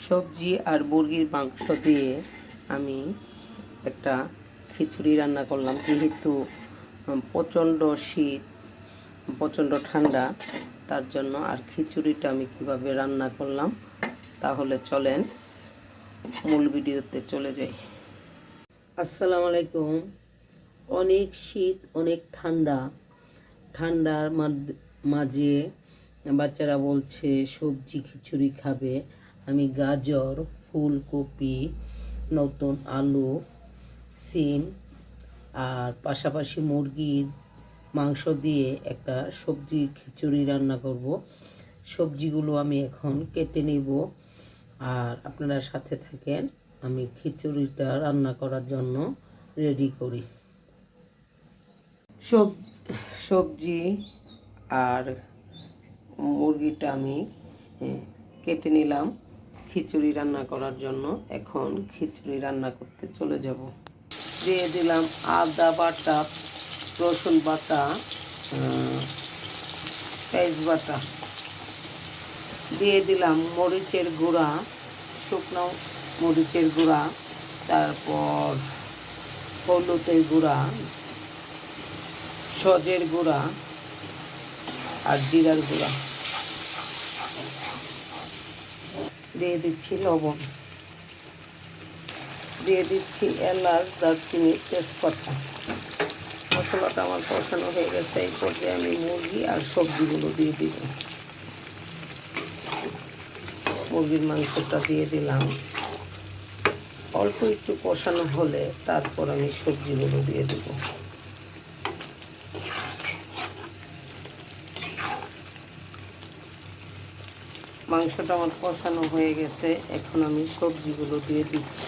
সবজি আর মুরগির মাংস দিয়ে আমি একটা খিচুড়ি রান্না করলাম। যেহেতু প্রচণ্ড শীত, প্রচণ্ড ঠান্ডা, তার জন্য আর খিচুড়িটা আমি কিভাবে রান্না করলাম তাহলে চলেন মূল ভিডিওতে চলে যাই। আসসালামু আলাইকুম। অনেক শীত, অনেক ঠান্ডার মাঝে বাচ্চারা বলছে সবজি খিচুড়ি খাবে। আমি গাজর, ফুলকপি, নতুন আলু, সিম আর পাশাপাশি মুরগির মাংস দিয়ে একটা সবজি খিচুড়ি রান্না করব। সবজিগুলো আমি এখন কেটে নিব আর আপনারা সাথে থাকেন, আমি খিচুড়িটা রান্না করার জন্য রেডি করি। সবজি আর মুরগিটা আমি কেটে নিলাম খিচুড়ি রান্না করার জন্য। এখন খিচুড়ি রান্না করতে চলে যাব। দিয়ে দিলাম আদা বাটা, রসুন বাটা, পেঁয়াজ বাটা, দিয়ে দিলাম মরিচের গুঁড়া, শুকনো মরিচের গুঁড়া, তারপর হলুদের গুঁড়া, সজের গুঁড়া আর জিরার গুঁড়া। দিয়ে দিচ্ছি লবণ, দিয়ে দিচ্ছি এলাচ, দারচিনি, তেজপাতা। মশলাটা আমার কষানো হয়ে গেছে। এই পর্যায়ে আমি মুরগি আর সবজিগুলো দিয়ে দিব। মুরগির মাংসটা দিয়ে দিলাম। অল্প একটু কষানো হলে তারপর আমি সবজিগুলো দিয়ে দেব। মাংসটা আমার কষানো হয়ে গেছে, এখন আমি সবজিগুলো দিয়ে দিচ্ছি।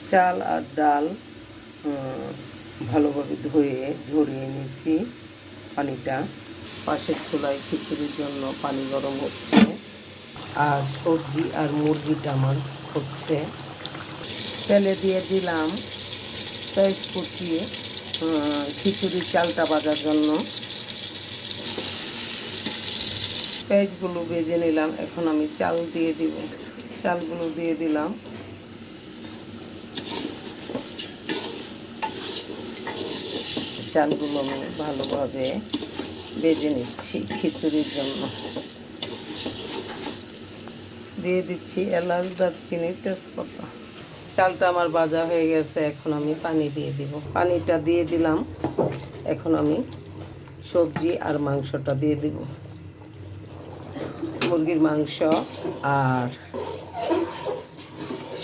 চাল আর ডাল ভালোভাবে ধুয়ে ঝরিয়ে নিয়েছি পানিটা। পাশের চুলায় খিচুড়ির জন্য পানি গরম হচ্ছে আর সবজি আর মুরগিটা আমার হচ্ছে। তেলে দিয়ে দিলাম পেঁয়াজ কুচি, খিচুড়ির চালটা ভাজার জন্য। পেঁয়াজগুলো ভেজে নিলাম, এখন আমি চাল দিয়ে দিব। চালগুলো দিয়ে দিলাম। চালগুলো আমি ভালোভাবে ভেজে নিচ্ছি খিচুড়ির জন্য। দিয়ে দিচ্ছি এলাচ, দারচিনি, তেজপাতা। চালটা আমার ভাজা হয়ে গেছে, এখন আমি পানি দিয়ে দিব। পানিটা দিয়ে দিলাম, এখন আমি সবজি আর মাংসটা দিয়ে দিব। মুরগির মাংস আর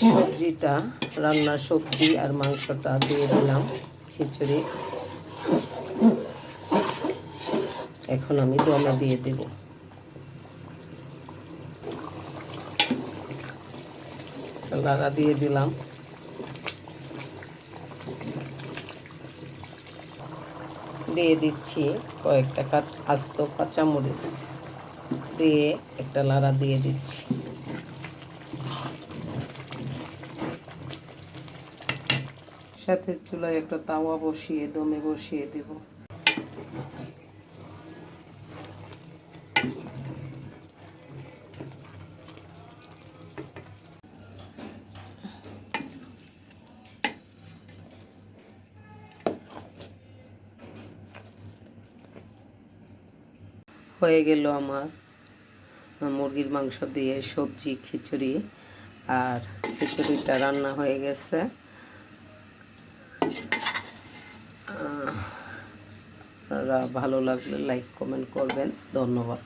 সবজিটা, রান্নার সবজি আর মাংসটা দিয়ে দিলাম খিচুড়ি। এখন আমি দমে দিয়ে দেব। লাড়া দিয়ে দিলাম। দিয়ে দিচ্ছি কয়েকটা আস্ত কাঁচামরিচ, দিয়ে একটা লাড়া দিয়ে দিচ্ছি। সাথে চুলায় একটা তাওয়া বসিয়ে দমে বসিয়ে দেব। হয়ে গেল আমার মুরগির মাংস দিয়ে সবজি খিচুড়ি, আর খিচুড়িটা রান্না হয়ে গেছে। আপনারা ভালো লাগলে লাইক কমেন্ট করবেন। ধন্যবাদ।